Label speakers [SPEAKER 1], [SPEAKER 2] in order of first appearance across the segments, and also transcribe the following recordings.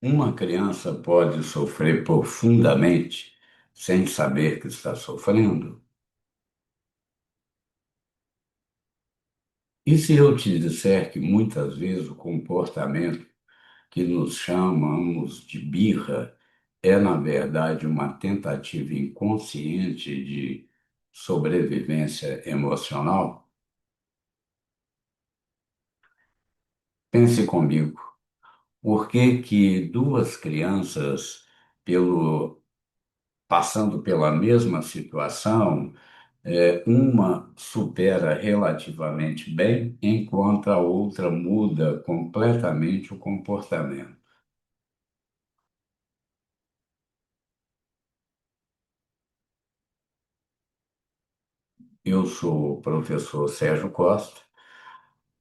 [SPEAKER 1] Uma criança pode sofrer profundamente sem saber que está sofrendo? E se eu te disser que muitas vezes o comportamento que nos chamamos de birra é, na verdade, uma tentativa inconsciente de sobrevivência emocional? Pense comigo, por que que duas crianças, pelo, passando pela mesma situação, uma supera relativamente bem, enquanto a outra muda completamente o comportamento? Eu sou o professor Sérgio Costa,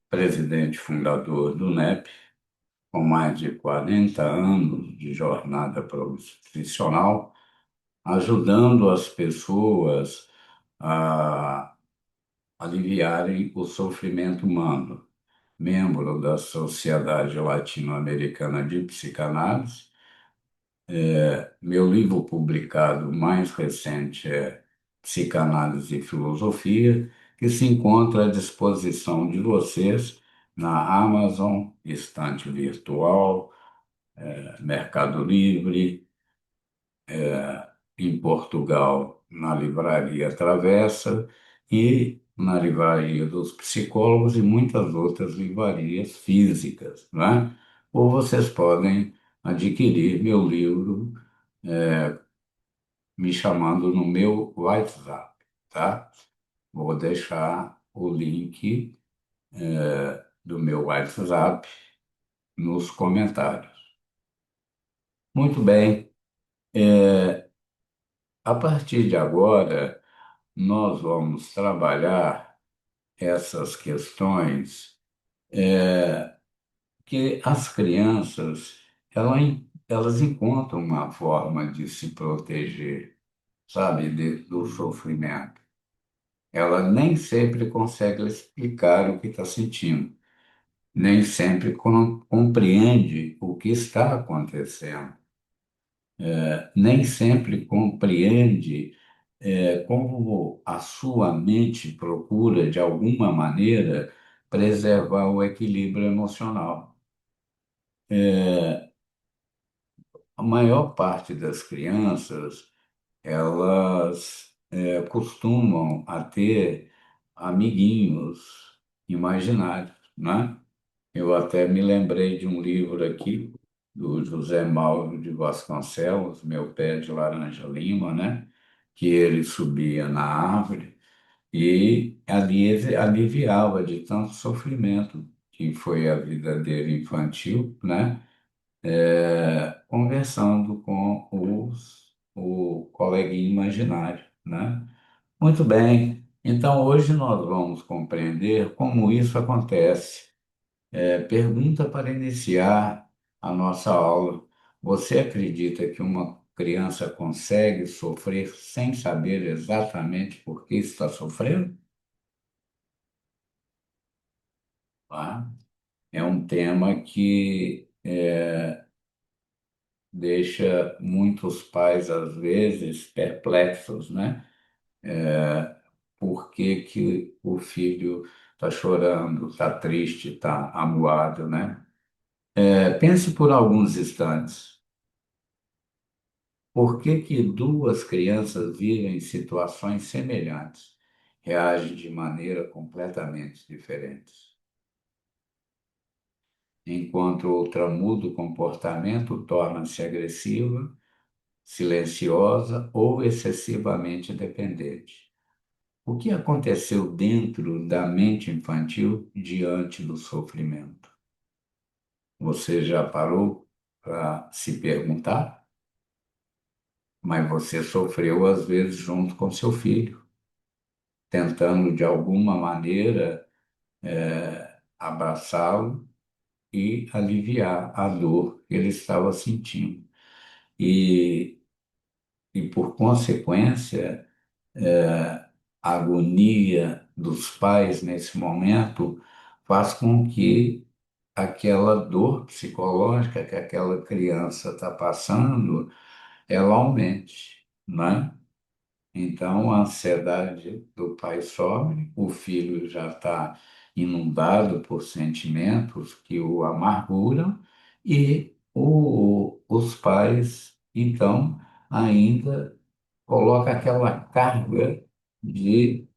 [SPEAKER 1] presidente fundador do NEP, com mais de 40 anos de jornada profissional, ajudando as pessoas a aliviarem o sofrimento humano. Membro da Sociedade Latino-Americana de Psicanálise. Meu livro publicado mais recente é Psicanálise e Filosofia, que se encontra à disposição de vocês na Amazon, estante virtual, Mercado Livre, em Portugal, na Livraria Travessa e na Livraria dos Psicólogos e muitas outras livrarias físicas, né? Ou vocês podem adquirir meu livro me chamando no meu WhatsApp, tá? Vou deixar o link do meu WhatsApp nos comentários. Muito bem. A partir de agora, nós vamos trabalhar essas questões que as crianças, elas encontram uma forma de se proteger, sabe, do sofrimento. Ela nem sempre consegue explicar o que está sentindo, nem sempre compreende o que está acontecendo, nem sempre compreende como a sua mente procura, de alguma maneira, preservar o equilíbrio emocional. A maior parte das crianças, elas costumam a ter amiguinhos imaginários, né? Eu até me lembrei de um livro aqui do José Mauro de Vasconcelos, Meu Pé de Laranja Lima, né? Que ele subia na árvore e ali ele aliviava de tanto sofrimento que foi a vida dele infantil, né? Conversando com o coleguinha imaginário, né? Muito bem. Então, hoje nós vamos compreender como isso acontece. Pergunta para iniciar a nossa aula. Você acredita que uma criança consegue sofrer sem saber exatamente por que está sofrendo? Tá? É um tema que deixa muitos pais, às vezes, perplexos, né? Por que que o filho está chorando, está triste, está amuado, né? Pense por alguns instantes. Por que que duas crianças vivem situações semelhantes, reagem de maneira completamente diferente? Enquanto outra muda o comportamento, torna-se agressiva, silenciosa ou excessivamente dependente. O que aconteceu dentro da mente infantil diante do sofrimento? Você já parou para se perguntar? Mas você sofreu às vezes junto com seu filho, tentando de alguma maneira abraçá-lo e aliviar a dor que ele estava sentindo. E, e por consequência, a agonia dos pais nesse momento faz com que aquela dor psicológica que aquela criança está passando, ela aumente, né? Então, a ansiedade do pai sobe, o filho já está inundado por sentimentos que o amarguram e os pais, então, ainda colocam aquela carga de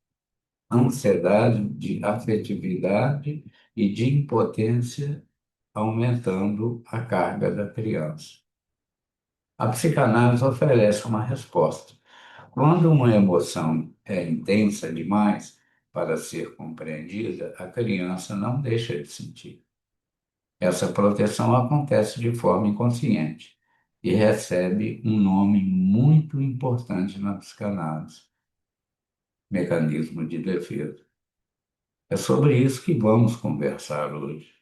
[SPEAKER 1] ansiedade, de afetividade e de impotência, aumentando a carga da criança. A psicanálise oferece uma resposta. Quando uma emoção é intensa demais para ser compreendida, a criança não deixa de sentir. Essa proteção acontece de forma inconsciente e recebe um nome muito importante na psicanálise: mecanismo de defesa. É sobre isso que vamos conversar hoje.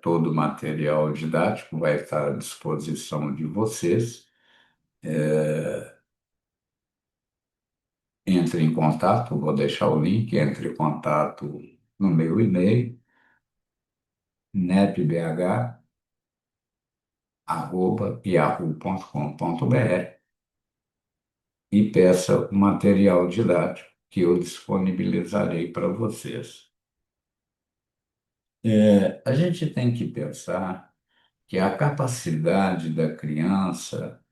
[SPEAKER 1] Todo o material didático vai estar à disposição de vocês. Entre em contato, vou deixar o link, entre em contato no meu e-mail, nepbh@yahoo.com.br e peça o material didático que eu disponibilizarei para vocês. A gente tem que pensar que a capacidade da criança,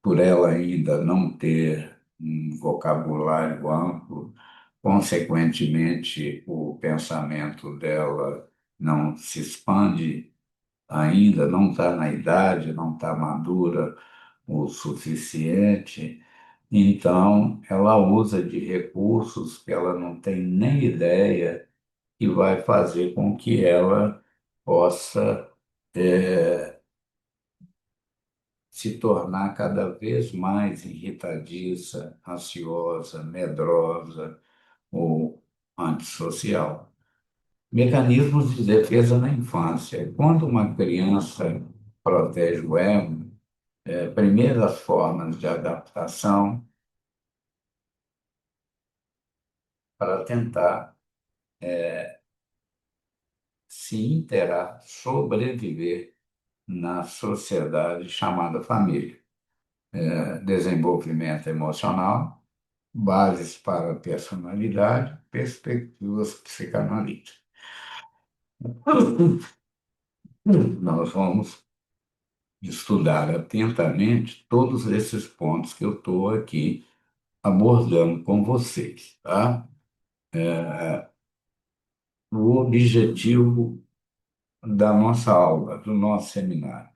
[SPEAKER 1] por ela ainda não ter um vocabulário amplo, consequentemente, o pensamento dela não se expande ainda, não está na idade, não está madura o suficiente. Então, ela usa de recursos que ela não tem nem ideia e vai fazer com que ela possa se tornar cada vez mais irritadiça, ansiosa, medrosa ou antissocial. Mecanismos de defesa na infância. Quando uma criança protege o ego, primeiras formas de adaptação para tentar se interar, sobreviver na sociedade chamada família. Desenvolvimento emocional, bases para a personalidade, perspectivas psicanalíticas. Nós vamos estudar atentamente todos esses pontos que eu estou aqui abordando com vocês, tá? O objetivo da nossa aula, do nosso seminário: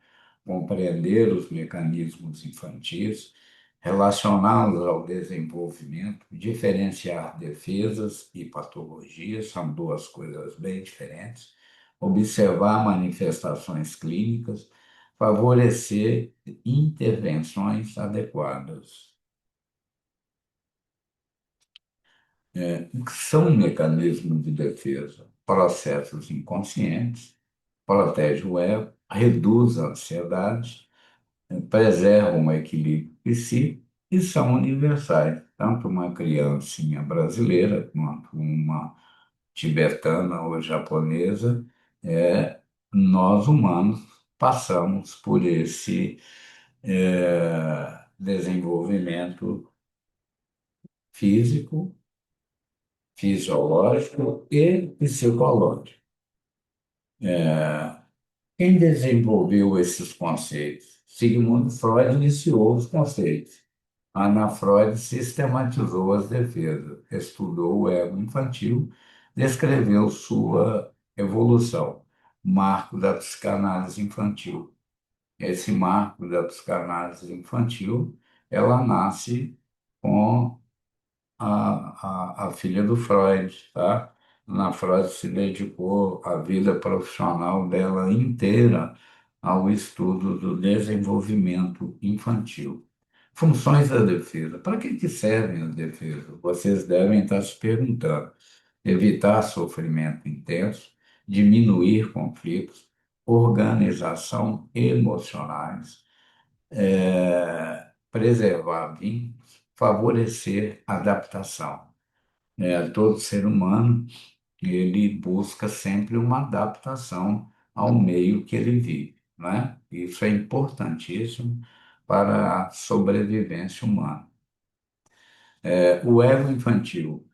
[SPEAKER 1] compreender os mecanismos infantis, relacioná-los ao desenvolvimento, diferenciar defesas e patologias, são duas coisas bem diferentes, observar manifestações clínicas, favorecer intervenções adequadas. O que são mecanismos de defesa? Processos inconscientes, protege o ego, reduz a ansiedade, preservam o equilíbrio psíquico e são universais. Tanto uma criancinha brasileira quanto uma tibetana ou japonesa, nós humanos passamos por esse desenvolvimento físico, fisiológico e psicológico. Quem desenvolveu esses conceitos? Sigmund Freud iniciou os conceitos. Ana Freud sistematizou as defesas, estudou o ego infantil, descreveu sua evolução. Marco da psicanálise infantil. Esse marco da psicanálise infantil, ela nasce com a filha do Freud, tá? Ana Freud se dedicou a vida profissional dela inteira ao estudo do desenvolvimento infantil. Funções da defesa. Para que servem as defesas? Vocês devem estar se perguntando. Evitar sofrimento intenso, diminuir conflitos, organização emocionais, preservar vínculos, favorecer adaptação. Todo ser humano, ele busca sempre uma adaptação ao meio que ele vive, né? Isso é importantíssimo para a sobrevivência humana. O ego infantil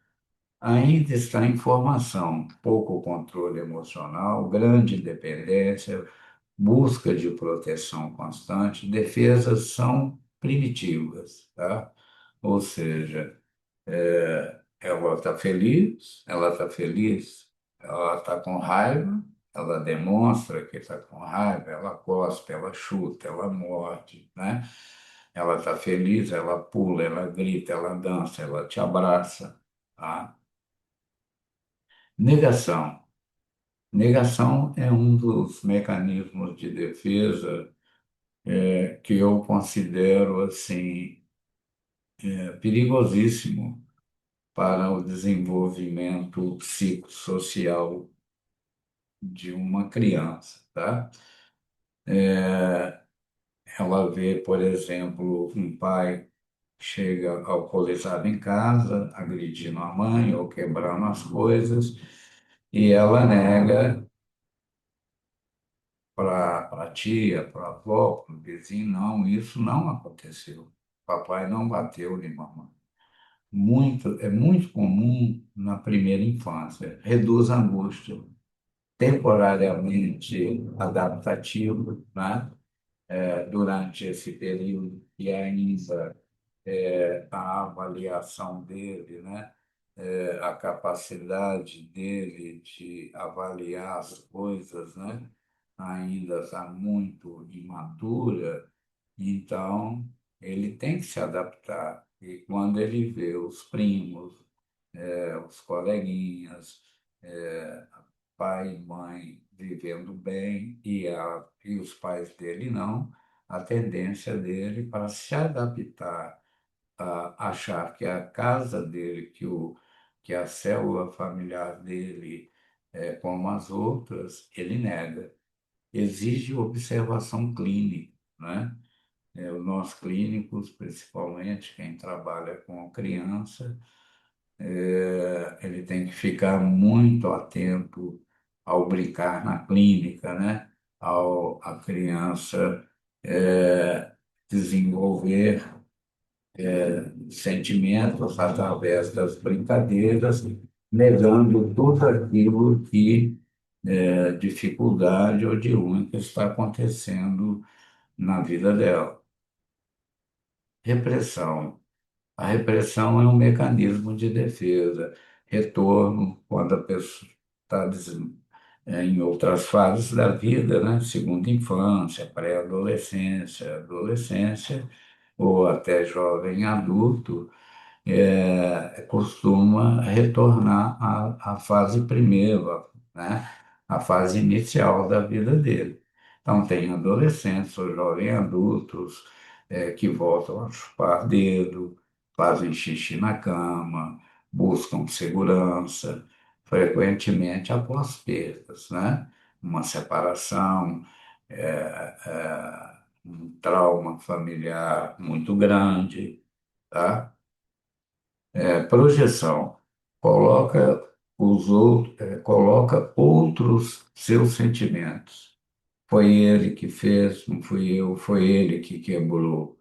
[SPEAKER 1] ainda está em formação, pouco controle emocional, grande dependência, busca de proteção constante, defesas são primitivas, tá? Ou seja, ela está feliz, ela está com raiva, ela demonstra que está com raiva, ela cospe, ela chuta, ela morde, né? Ela está feliz, ela pula, ela grita, ela dança, ela te abraça, tá? Negação. Negação é um dos mecanismos de defesa que eu considero assim perigosíssimo para o desenvolvimento psicossocial de uma criança, tá? Ela vê, por exemplo, um pai chega alcoolizado em casa, agredindo a mãe ou quebrando as coisas, e ela nega para a tia, para a avó, para o vizinho, não, isso não aconteceu. Papai não bateu em mamãe. É muito comum na primeira infância. Reduz a angústia, temporariamente adaptativo, né? Durante esse período e ainda a avaliação dele, né? A capacidade dele de avaliar as coisas, né? Ainda está muito imatura, então ele tem que se adaptar. E quando ele vê os primos, os coleguinhas, pai e mãe vivendo bem e os pais dele não, a tendência dele para se adaptar a achar que a casa dele, que a célula familiar dele é como as outras, ele nega. Exige observação clínica, né? Nós clínicos, principalmente quem trabalha com criança, ele tem que ficar muito atento ao brincar na clínica, né? A criança desenvolver sentimentos através das brincadeiras, negando tudo aquilo que dificuldade ou de ruim que está acontecendo na vida dela. Repressão. A repressão é um mecanismo de defesa, retorno, quando a pessoa está em outras fases da vida, né? Segunda infância, pré-adolescência, adolescência, ou até jovem adulto, costuma retornar à fase primeira, né? A fase inicial da vida dele. Então, tem adolescentes ou jovens adultos que voltam a chupar dedo, fazem xixi na cama, buscam segurança, frequentemente após perdas, né? Uma separação, um trauma familiar muito grande, tá? Projeção. Coloca coloca outros seus sentimentos. Foi ele que fez, não fui eu, foi ele que quebrou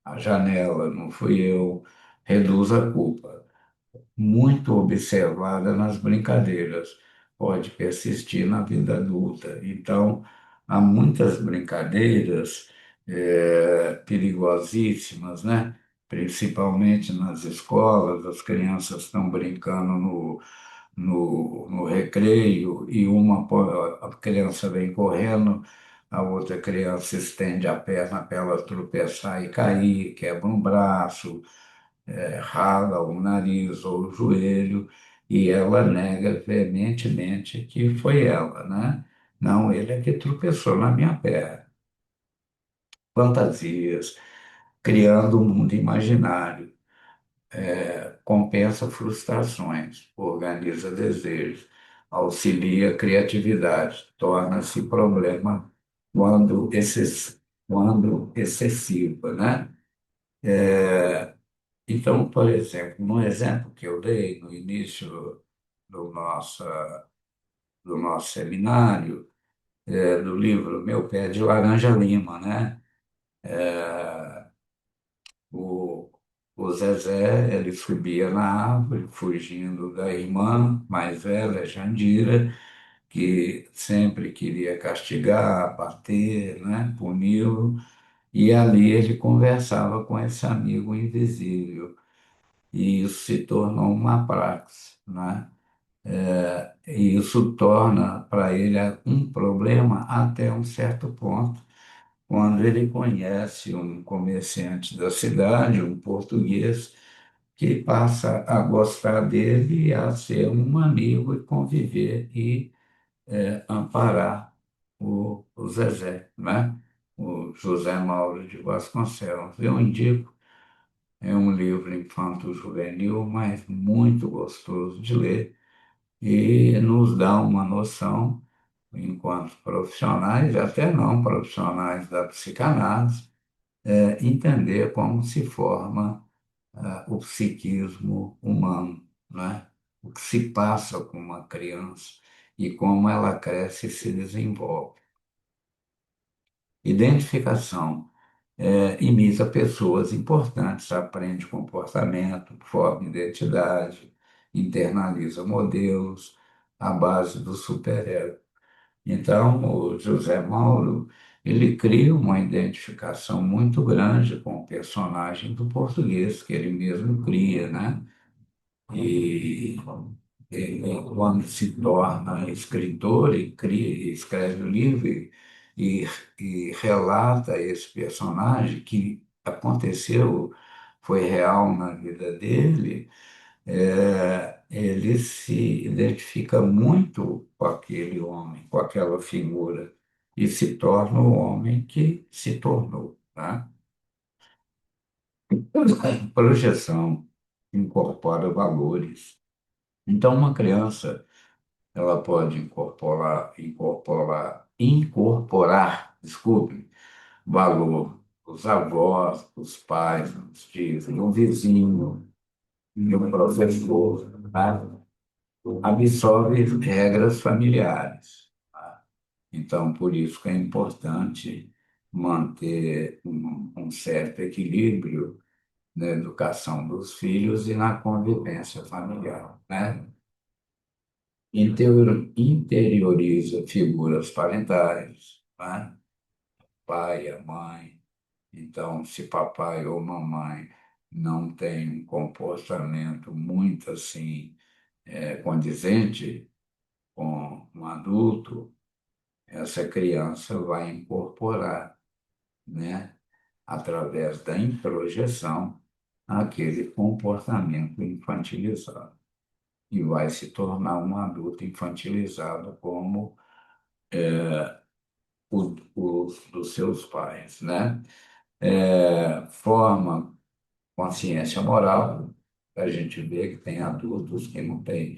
[SPEAKER 1] a janela, não fui eu. Reduz a culpa. Muito observada nas brincadeiras, pode persistir na vida adulta. Então, há muitas brincadeiras perigosíssimas, né? Principalmente nas escolas, as crianças estão brincando no recreio e a criança vem correndo, a outra criança estende a perna para ela tropeçar e cair, quebra um braço, rala o nariz ou o joelho, e ela nega veementemente que foi ela, né? Não, ele é que tropeçou na minha perna. Fantasias, criando um mundo imaginário, compensa frustrações, organiza desejos, auxilia a criatividade, torna-se problema quando excessiva, né? Então, por exemplo, no exemplo que eu dei no início do nosso, do nosso seminário, do livro Meu Pé de Laranja Lima, né? O, o Zezé, ele subia na árvore, fugindo da irmã mais velha, Jandira, que sempre queria castigar, bater, né? Puni-lo, e ali ele conversava com esse amigo invisível, e isso se tornou uma praxe, né? E isso torna para ele um problema até um certo ponto, quando ele conhece um comerciante da cidade, um português, que passa a gostar dele e a ser um amigo e conviver e amparar o Zezé, né? O José Mauro de Vasconcelos. Eu indico, é um livro infanto-juvenil, mas muito gostoso de ler e nos dá uma noção, enquanto profissionais, e até não profissionais da psicanálise, entender como se forma o psiquismo humano, né? O que se passa com uma criança e como ela cresce e se desenvolve. Identificação. Imita pessoas importantes, aprende comportamento, forma identidade, internaliza modelos, à base do superego. Então, o José Mauro, ele cria uma identificação muito grande com o personagem do português, que ele mesmo cria, né? E quando se torna escritor e cria, escreve o livro e relata esse personagem que aconteceu, foi real na vida dele, ele se identifica muito com aquele homem, com aquela figura, e se torna o homem que se tornou, né? Projeção incorpora valores. Então, uma criança, ela pode desculpe, valor dos avós, dos pais, dos tios, do vizinho, do professor, tá? Absorve regras familiares, tá? Então, por isso que é importante manter um certo equilíbrio na educação dos filhos e na convivência familiar, né? Interioriza figuras parentais, né? Pai, a mãe. Então, se papai ou mamãe não tem um comportamento muito assim condizente com um adulto, essa criança vai incorporar, né, através da introjeção, aquele comportamento infantilizado e vai se tornar um adulto infantilizado como os dos seus pais, né? Forma consciência moral, a gente vê que tem adultos que não têm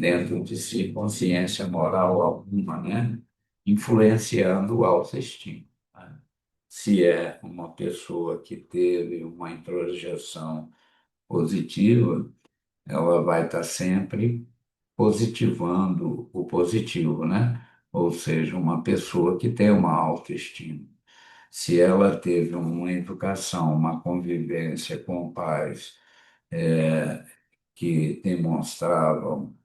[SPEAKER 1] dentro de si consciência moral alguma, né? Influenciando a autoestima, né? Se é uma pessoa que teve uma introjeção positiva, ela vai estar sempre positivando o positivo, né? Ou seja, uma pessoa que tem uma autoestima. Se ela teve uma educação, uma convivência com pais que demonstravam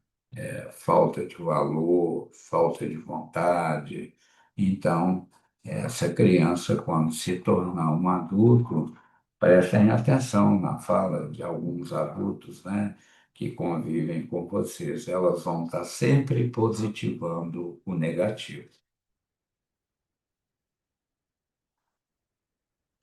[SPEAKER 1] falta de valor, falta de vontade, então essa criança, quando se tornar um adulto, prestem atenção na fala de alguns adultos, né, que convivem com vocês, elas vão estar sempre positivando o negativo.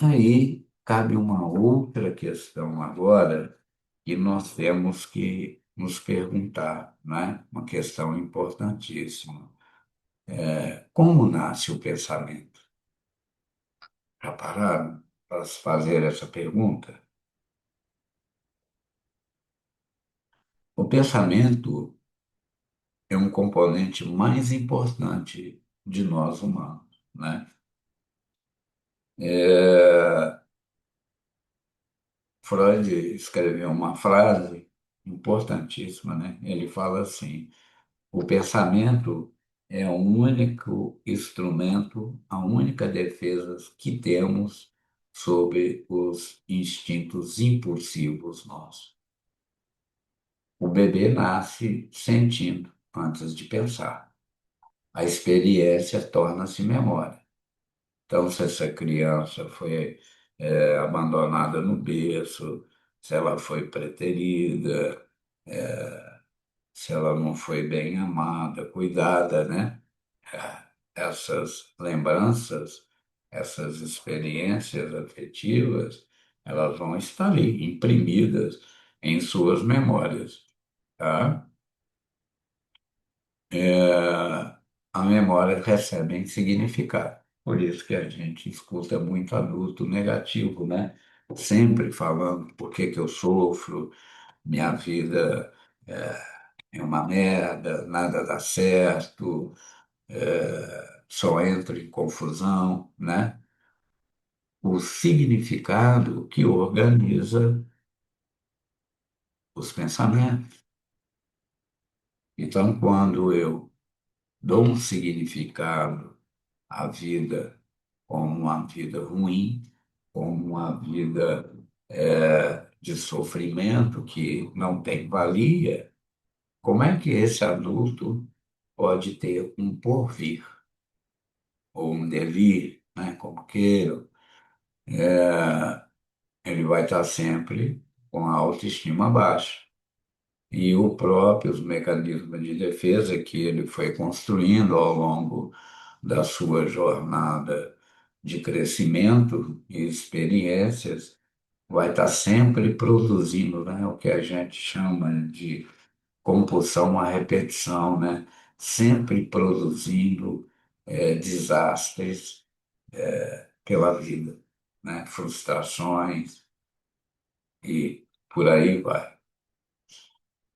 [SPEAKER 1] Aí cabe uma outra questão agora que nós temos que nos perguntar, né? Uma questão importantíssima. Como nasce o pensamento? Já pararam para se fazer essa pergunta? O pensamento é um componente mais importante de nós humanos, né? Freud escreveu uma frase importantíssima, né? Ele fala assim: o pensamento é o único instrumento, a única defesa que temos sobre os instintos impulsivos nossos. O bebê nasce sentindo antes de pensar. A experiência torna-se memória. Então, se essa criança foi abandonada no berço, se ela foi preterida, se ela não foi bem amada, cuidada, né? Essas lembranças, essas experiências afetivas, elas vão estar ali, imprimidas em suas memórias, tá? A memória recebe significado. Por isso que a gente escuta muito adulto negativo, né? Sempre falando por que que eu sofro, minha vida é uma merda, nada dá certo, só entro em confusão, né? O significado que organiza os pensamentos. Então, quando eu dou um significado à vida como uma vida ruim, como uma vida de sofrimento que não tem valia, como é que esse adulto pode ter um porvir ou um devir, né, como queiram? Ele vai estar sempre com a autoestima baixa. E o próprio, os mecanismos de defesa que ele foi construindo ao longo da sua jornada de crescimento e experiências, vai estar sempre produzindo, né, o que a gente chama de compulsão à repetição, né? Sempre produzindo desastres pela vida, né? Frustrações e por aí vai.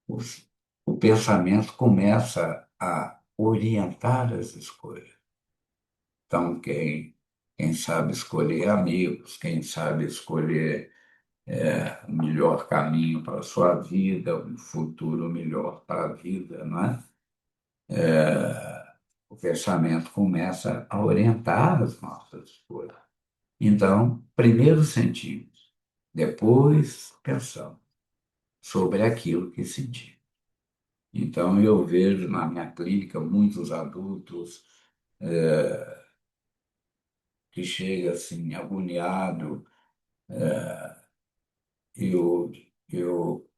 [SPEAKER 1] O, o pensamento começa a orientar as escolhas. Então, quem sabe escolher amigos, quem sabe escolher o melhor caminho para a sua vida, um futuro melhor para a vida, não é? O pensamento começa a orientar as nossas escolhas. Então, primeiro sentimos, depois pensamos sobre aquilo que sentimos. Então, eu vejo na minha clínica muitos adultos que chegam assim, agoniado. Eu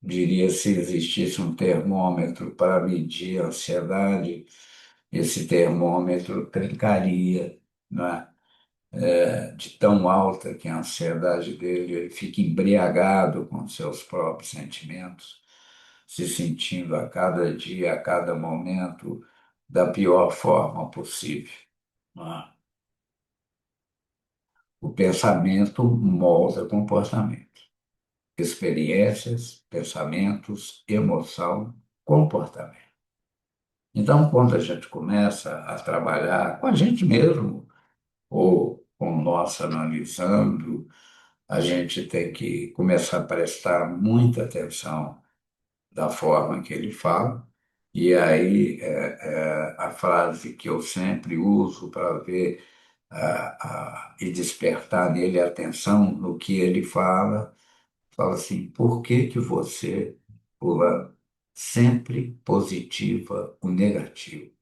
[SPEAKER 1] diria, se existisse um termômetro para medir a ansiedade, esse termômetro trincaria, né? De tão alta que a ansiedade dele, ele fica embriagado com seus próprios sentimentos, se sentindo a cada dia, a cada momento, da pior forma possível, né? O pensamento molda comportamento, experiências, pensamentos, emoção, comportamento. Então, quando a gente começa a trabalhar com a gente mesmo, ou com nós analisando, a gente tem que começar a prestar muita atenção da forma que ele fala. E aí, a frase que eu sempre uso para ver e despertar nele a atenção no que ele fala assim: por que que você, fulano, sempre positiva o negativo?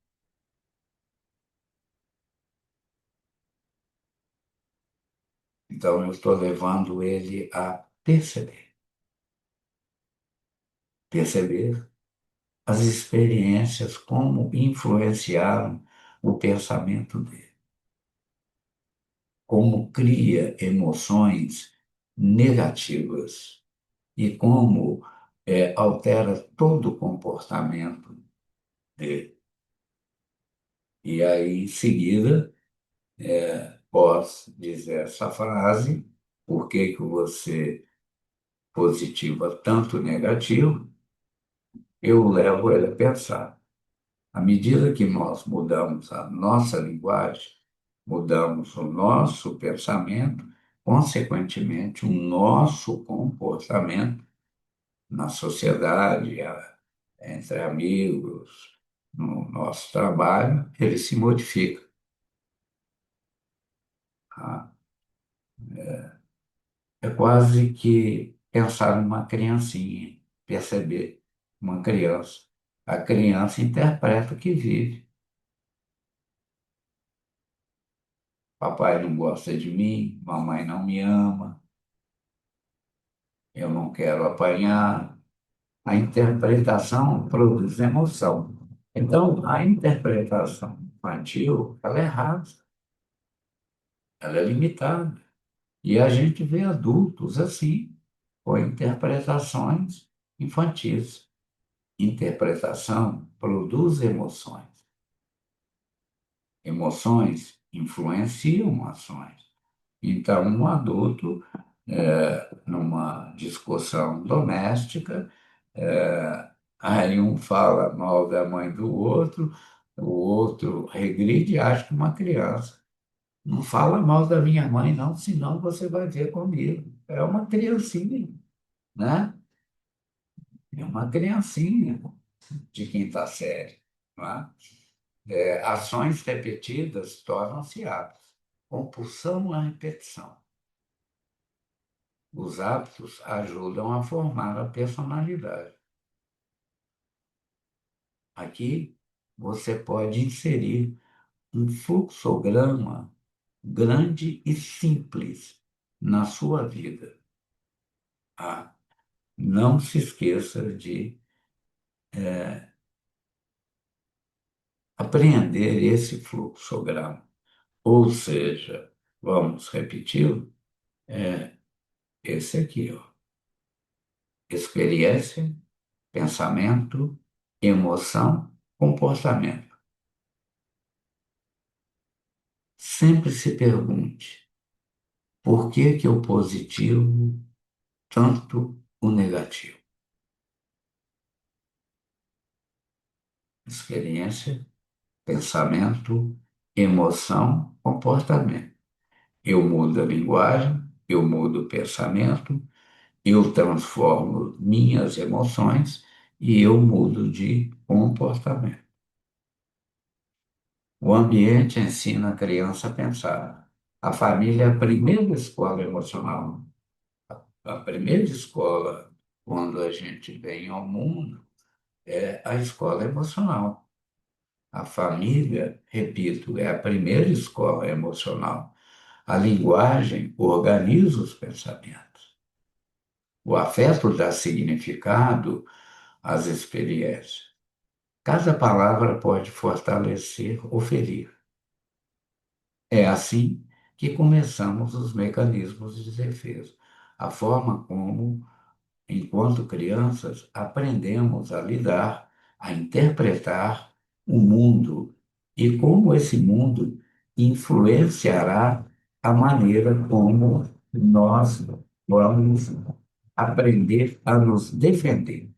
[SPEAKER 1] Então, eu estou levando ele a perceber as experiências, como influenciaram o pensamento dele, como cria emoções negativas e como altera todo o comportamento dele. E aí, em seguida, posso dizer essa frase: por que que você positiva tanto negativo? Eu levo ele a pensar. À medida que nós mudamos a nossa linguagem, mudamos o nosso pensamento, consequentemente, o nosso comportamento na sociedade, entre amigos, no nosso trabalho, ele se modifica. Tá? É quase que pensar numa criancinha, perceber uma criança. A criança interpreta o que vive. Papai não gosta de mim, mamãe não me ama, eu não quero apanhar. A interpretação produz emoção. Então, a interpretação infantil, ela é rasa, ela é limitada. E a gente vê adultos assim, com interpretações infantis. Interpretação produz emoções. Emoções influenciam ações. Então, um adulto, numa discussão doméstica, aí um fala mal da mãe do outro, o outro regride e acha que uma criança. Não fala mal da minha mãe, não, senão você vai ver comigo. É uma criancinha, né? É uma criancinha de quinta série, não é? Ações repetidas tornam-se hábitos. Compulsão à repetição. Os hábitos ajudam a formar a personalidade. Aqui você pode inserir um fluxograma grande e simples na sua vida. Ah, não se esqueça de apreender esse fluxograma. Ou seja, vamos repetir, esse aqui, ó. Experiência, pensamento, emoção, comportamento. Sempre se pergunte, por que que eu positivo tanto o negativo? Experiência, pensamento, emoção, comportamento. Eu mudo a linguagem, eu mudo o pensamento, eu transformo minhas emoções e eu mudo de comportamento. O ambiente ensina a criança a pensar. A família é a primeira escola emocional. A primeira escola, quando a gente vem ao mundo, é a escola emocional. A família, repito, é a primeira escola emocional. A linguagem organiza os pensamentos. O afeto dá significado às experiências. Cada palavra pode fortalecer ou ferir. É assim que começamos os mecanismos de defesa. A forma como, enquanto crianças, aprendemos a lidar, a interpretar o mundo e como esse mundo influenciará a maneira como nós vamos aprender a nos defender,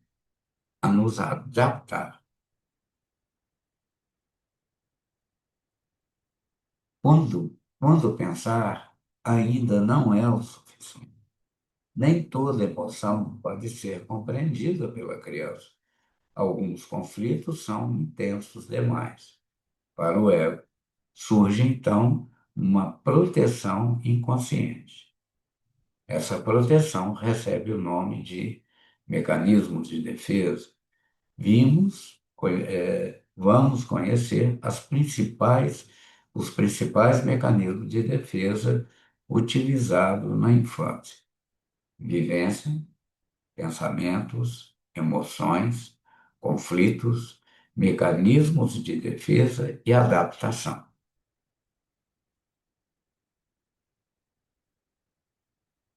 [SPEAKER 1] a nos adaptar. Quando pensar ainda não é o suficiente. Nem toda emoção pode ser compreendida pela criança. Alguns conflitos são intensos demais para o ego. Surge então uma proteção inconsciente. Essa proteção recebe o nome de mecanismos de defesa. Vamos conhecer os principais mecanismos de defesa utilizados na infância. Vivência, pensamentos, emoções, conflitos, mecanismos de defesa e adaptação.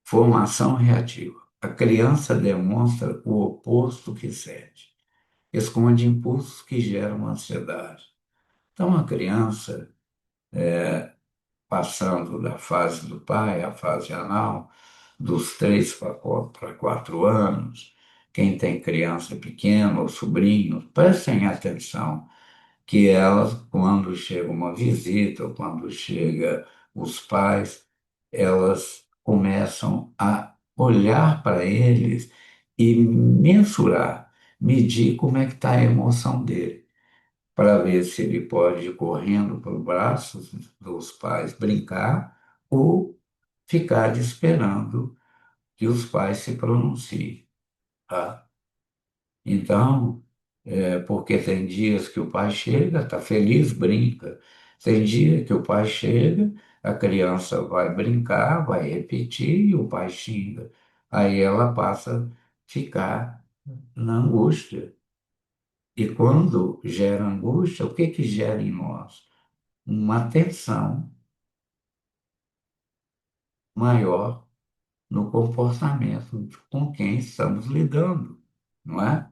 [SPEAKER 1] Formação reativa. A criança demonstra o oposto que sente. Esconde impulsos que geram ansiedade. Então, a criança, passando da fase do pai à fase anal, dos 3 para 4 anos, quem tem criança pequena ou sobrinho, prestem atenção que elas, quando chega uma visita ou quando chega os pais, elas começam a olhar para eles e mensurar, medir como é que está a emoção dele, para ver se ele pode ir correndo para os braços dos pais brincar ou ficar esperando que os pais se pronunciem, tá? Então, porque tem dias que o pai chega, está feliz, brinca. Tem dia que o pai chega, a criança vai brincar, vai repetir e o pai xinga. Aí ela passa a ficar na angústia. E quando gera angústia, o que que gera em nós? Uma tensão maior no comportamento com quem estamos lidando, não é?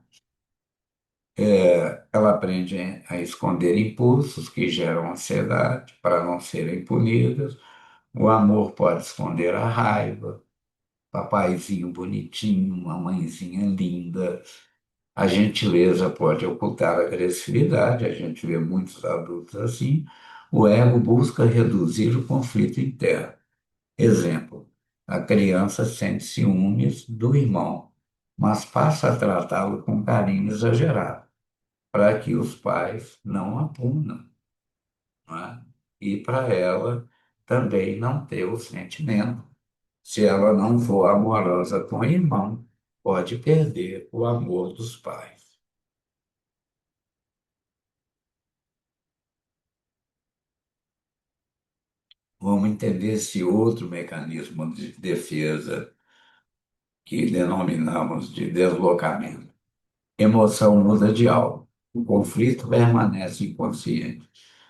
[SPEAKER 1] Ela aprende a esconder impulsos que geram ansiedade para não serem punidas. O amor pode esconder a raiva. Papaizinho bonitinho, mamãezinha linda. A gentileza pode ocultar a agressividade. A gente vê muitos adultos assim. O ego busca reduzir o conflito interno. Exemplo: a criança sente ciúmes do irmão, mas passa a tratá-lo com carinho exagerado para que os pais não a punam, não é? E para ela também não ter o sentimento. Se ela não for amorosa com o irmão, pode perder o amor dos pais. Vamos entender esse outro mecanismo de defesa que denominamos de deslocamento. Emoção muda de alvo. O conflito permanece inconsciente.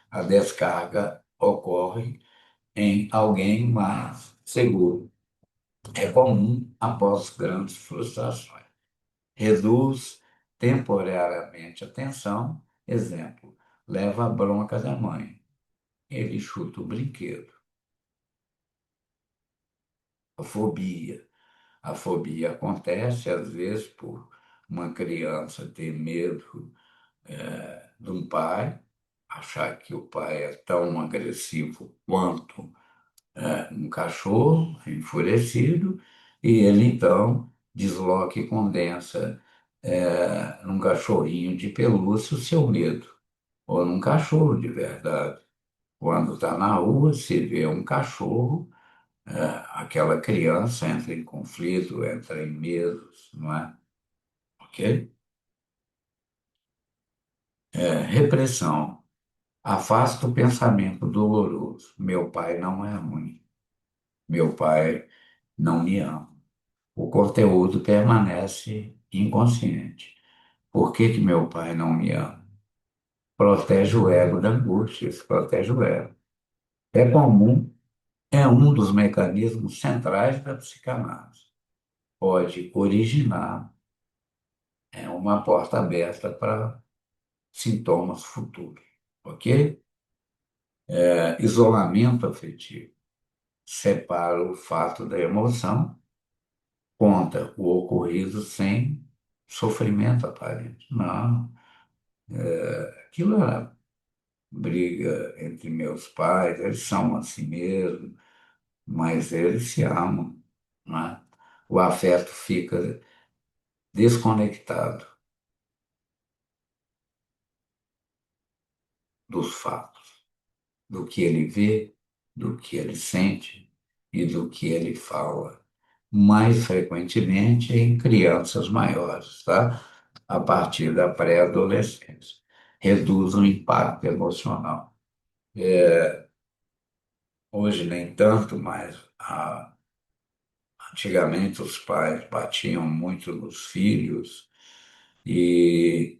[SPEAKER 1] A descarga ocorre em alguém mais seguro. É comum após grandes frustrações. Reduz temporariamente a tensão. Exemplo: leva a bronca da mãe. Ele chuta o brinquedo. A fobia. A fobia acontece, às vezes, por uma criança ter medo de um pai, achar que o pai é tão agressivo quanto um cachorro enfurecido, e ele então desloca e condensa num cachorrinho de pelúcia o seu medo, ou num cachorro de verdade. Quando está na rua, se vê um cachorro, aquela criança entra em conflito, entra em medos, não é? Ok? Repressão. Afasta o pensamento doloroso. Meu pai não é ruim. Meu pai não me ama. O conteúdo permanece inconsciente. Por que que meu pai não me ama? Protege o ego da angústia, isso protege o ego. É comum, é um dos mecanismos centrais da psicanálise. Pode originar uma porta aberta para sintomas futuros, ok? Isolamento afetivo. Separa o fato da emoção, conta o ocorrido sem sofrimento aparente. Não, aquilo era briga entre meus pais, eles são assim mesmo, mas eles se amam, né? O afeto fica desconectado dos fatos, do que ele vê, do que ele sente e do que ele fala, mais frequentemente em crianças maiores, tá? A partir da pré-adolescência. Reduz o impacto emocional. Hoje nem tanto, mas antigamente os pais batiam muito nos filhos e,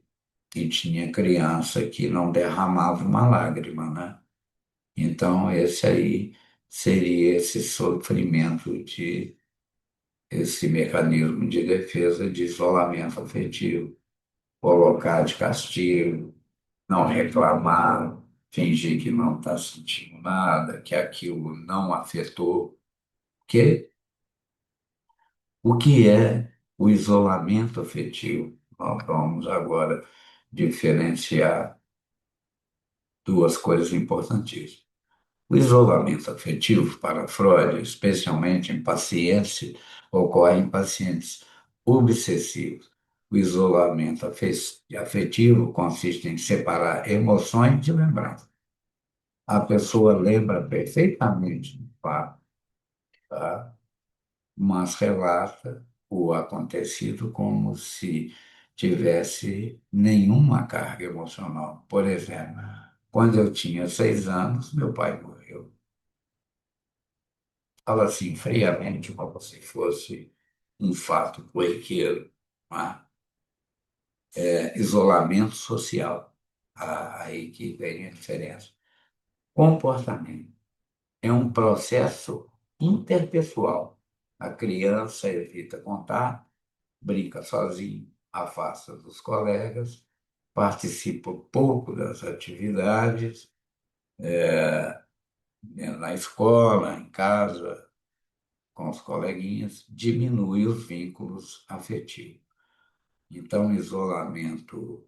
[SPEAKER 1] e tinha criança que não derramava uma lágrima, né? Então esse aí seria esse sofrimento de esse mecanismo de defesa de isolamento afetivo, colocar de castigo, não reclamar, fingir que não está sentindo nada, que aquilo não afetou, que o que é o isolamento afetivo? Nós vamos agora diferenciar duas coisas importantíssimas. O isolamento afetivo, para Freud, especialmente em pacientes, ocorre em pacientes obsessivos. O isolamento afetivo consiste em separar emoções de lembranças. A pessoa lembra perfeitamente do fato, tá? Mas relata o acontecido como se tivesse nenhuma carga emocional. Por exemplo, quando eu tinha 6 anos, meu pai morreu. Fala assim, friamente, como se fosse um fato corriqueiro, não é? Isolamento social. Aí que vem a diferença. Comportamento é um processo interpessoal. A criança evita contato, brinca sozinho, afasta dos colegas, participa pouco das atividades, na escola, em casa, com os coleguinhas, diminui os vínculos afetivos. Então, isolamento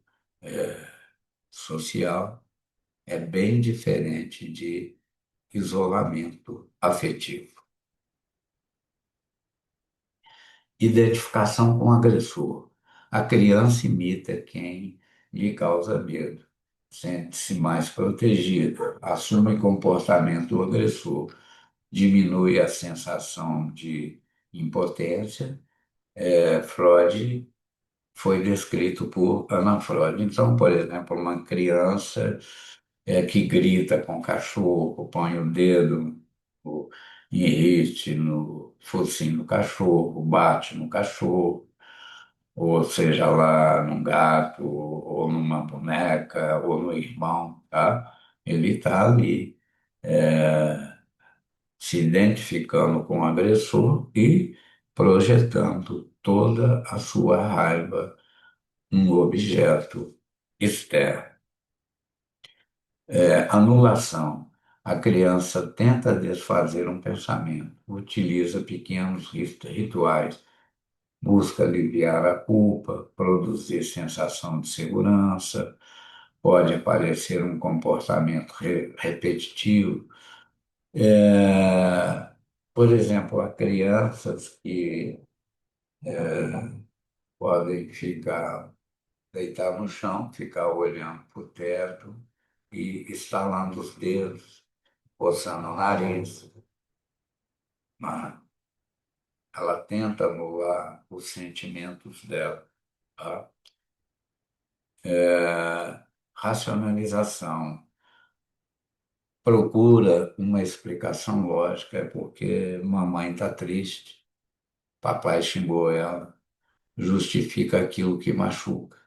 [SPEAKER 1] social é bem diferente de isolamento afetivo. Identificação com o agressor. A criança imita quem lhe causa medo, sente-se mais protegida, assume comportamento agressor, diminui a sensação de impotência. Freud foi descrito por Ana Freud. Então, por exemplo, uma criança que grita com o cachorro, põe o dedo no, em riste, no focinho do cachorro, bate no cachorro, ou seja lá num gato, ou numa boneca, ou no irmão, tá? Ele está ali se identificando com o agressor e projetando toda a sua raiva um objeto externo. Anulação. A criança tenta desfazer um pensamento, utiliza pequenos rituais, busca aliviar a culpa, produzir sensação de segurança, pode aparecer um comportamento repetitivo. É, por exemplo, há crianças que podem deitar no chão, ficar olhando para o teto e estalando os dedos, coçando o nariz, né? Ela tenta anular os sentimentos dela, tá? Racionalização. Procura uma explicação lógica, é porque mamãe está triste, papai xingou ela, justifica aquilo que machuca,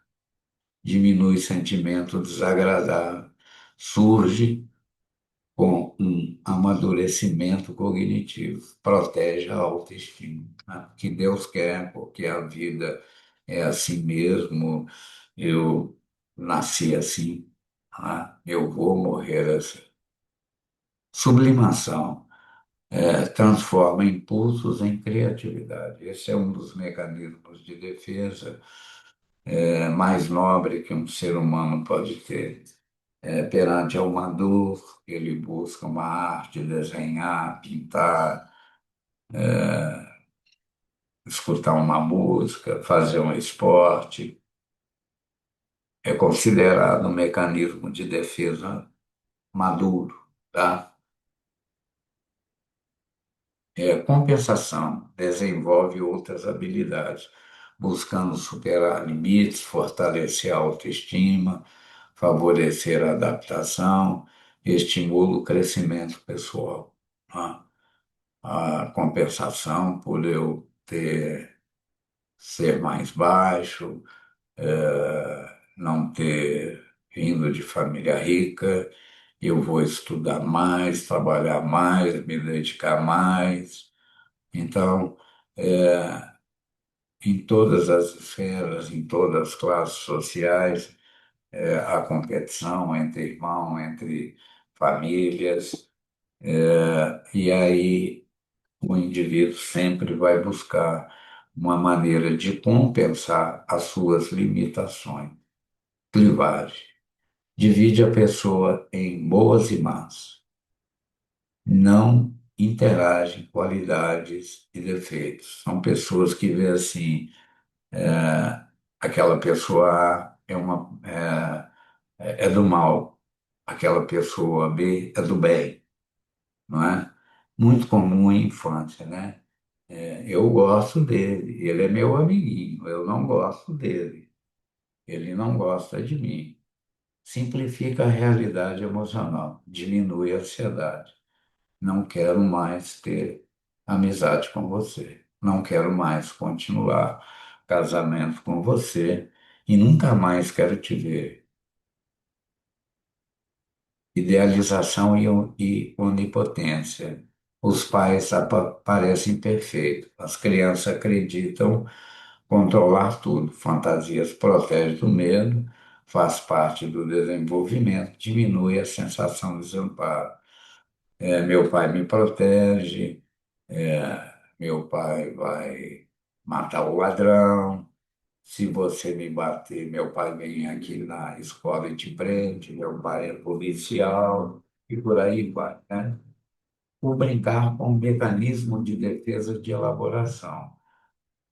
[SPEAKER 1] diminui sentimento desagradável, surge com um amadurecimento cognitivo, protege a autoestima, né? Que Deus quer, porque a vida é assim mesmo, eu nasci assim, né? Eu vou morrer assim. Sublimação transforma impulsos em criatividade. Esse é um dos mecanismos de defesa mais nobre que um ser humano pode ter. Perante uma dor, ele busca uma arte, desenhar, pintar, escutar uma música, fazer um esporte. É considerado um mecanismo de defesa maduro, tá? Compensação, desenvolve outras habilidades, buscando superar limites, fortalecer a autoestima, favorecer a adaptação, estimula o crescimento pessoal, tá? A compensação por eu ser mais baixo, não ter vindo de família rica, eu vou estudar mais, trabalhar mais, me dedicar mais. Então, em todas as esferas, em todas as classes sociais, a competição entre irmãos, entre famílias, e aí o indivíduo sempre vai buscar uma maneira de compensar as suas limitações. Clivagem. Divide a pessoa em boas e más. não interagem qualidades e defeitos. São pessoas que vê assim, aquela pessoa A é do mal, aquela pessoa B é do bem, não é? Muito comum em infância, né? Eu gosto dele, ele é meu amiguinho, eu não gosto dele, ele não gosta de mim. Simplifica a realidade emocional, diminui a ansiedade. Não quero mais ter amizade com você. Não quero mais continuar casamento com você e nunca mais quero te ver. Idealização e onipotência. Os pais parecem perfeitos. As crianças acreditam controlar tudo. Fantasias protege do medo, faz parte do desenvolvimento, diminui a sensação de desamparo. Meu pai me protege, meu pai vai matar o ladrão. Se você me bater, meu pai vem aqui na escola e te prende. Meu pai é policial e por aí vai, né? O brincar com um mecanismo de defesa de elaboração.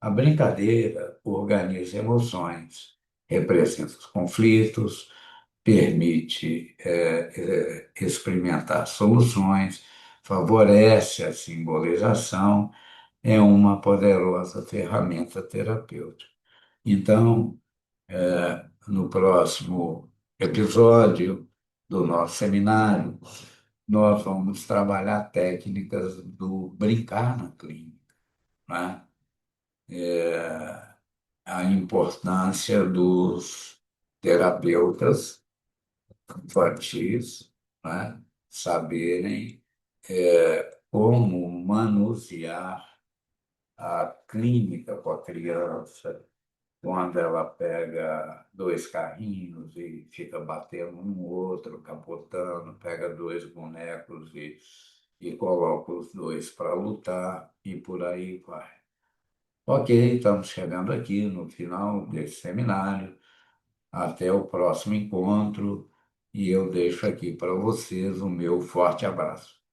[SPEAKER 1] A brincadeira organiza emoções, representa os conflitos, permite experimentar soluções, favorece a simbolização, é uma poderosa ferramenta terapêutica. Então, no próximo episódio do nosso seminário, nós vamos trabalhar técnicas do brincar na clínica, né? A importância dos terapeutas infantis, né? Saberem como manusear a clínica com a criança, quando ela pega dois carrinhos e fica batendo um no outro, capotando, pega dois bonecos e coloca os dois para lutar e por aí vai. Ok, estamos chegando aqui no final desse seminário. Até o próximo encontro e eu deixo aqui para vocês o meu forte abraço.